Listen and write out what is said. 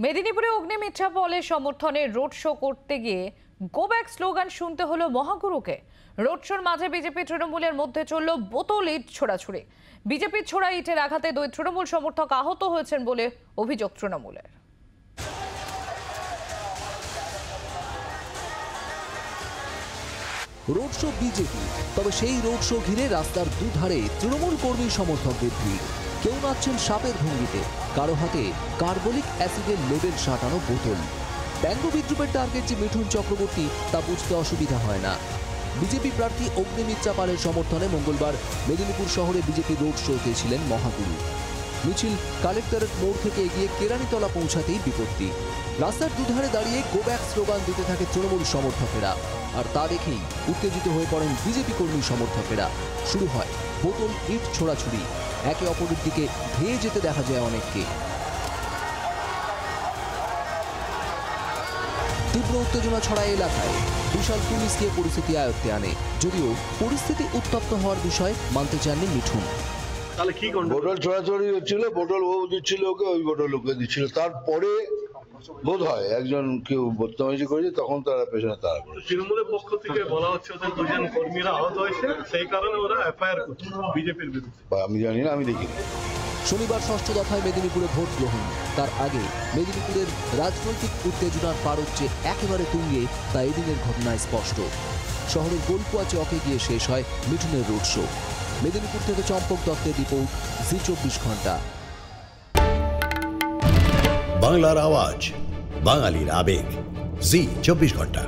মেদিনীপুরে অগ্নিমিত্রা পলের সমর্থনে রোড শো করতে গিয়ে গো ব্যাক স্লোগান শুনতে হলো মহাগুরুকে। রোড শোর মাঝে বিজেপি তৃণমূলের মধ্যে চলল বোতল ইট ছোড়াছুড়ি। বিজেপির ছোড়া ইটের আঘাতে 2 তৃণমূল সমর্থক আহত হয়েছেন বলে অভিযোগ তৃণমূলের। রোড শো বিজেপি, তবে সেই রোড শো ঘিরে রাস্তার দুধারে তৃণমূল কর্মী সমর্থকদের ভিড়। কেউ নাচছেন সাপের ভঙ্গিতে, কারো হাতে কার্বলিক অ্যাসিডের লেবেল সাঁটানো বোতল। ব্যঙ্গ বিদ্রুপের টার্গেট যে মিঠুন চক্রবর্তী তা বুঝতে অসুবিধা হয় না। বিজেপি প্রার্থী অগ্নিমিত্রা পালের সমর্থনে মঙ্গলবার মেদিনীপুর শহরে বিজেপি রোড শোতে ছিলেন মহাগুরু। মিছিল কালেক্টরেট মোড় থেকে এগিয়ে কেরানীতলা পৌঁছাতেই বিপত্তি। রাস্তার দুধারে দাঁড়িয়ে গো ব্যাক স্লোগান দিতে থাকে তৃণমূল সমর্থকেরা, আর তা দেখেই উত্তেজিত হয়ে পড়েন বিজেপি কর্মী সমর্থকেরা। শুরু হয় বোতল ইট ছোড়াছুড়ি, একে অপরের দিকে ধেয়ে যেতে দেখা যায় অনেককে। তীব্র উত্তেজনা ছড়ায় এলাকায়, বিশাল পুলিশ দিয়ে পরিস্থিতি আয়ত্তে আনে। যদিও পরিস্থিতি উত্তপ্ত হওয়ার বিষয় মানতে চাননি মিঠুন। বোতল ছড়াছড়ি হচ্ছিল, বোতল ও দিচ্ছিল ওকে, ওই বোতল ওকে দিচ্ছিল। তারপরে বোধ হয় একজন কেউ বদতমিজি করেছে, তখন তারা পেছনে তারা করেছে। তৃণমূলের পক্ষ থেকে বলা হচ্ছে ওদের 2 জন কর্মীরা আহত হয়েছে, সেই কারণে ওরা এফআইআর করছে বিজেপির বিরুদ্ধে। আমি জানি না, আমি দেখিনি। শনিবার 6ষ্ঠ দফায় মেদিনীপুরে ভোট গ্রহণ। তার আগে মেদিনীপুরের রাজনৈতিক উত্তেজনার পারদ যে একেবারে তুঙ্গে তা এদিনের ঘটনায় স্পষ্ট। শহরের গোলকুয়া চকে গিয়ে শেষ হয় মিঠুনের রোড শো। মেদিনীপুর থেকে চম্পক দত্তের রিপোর্ট, জি 24 ঘন্টা। বাংলার আওয়াজ, বাঙালির আবেগ, জি 24 ঘন্টা।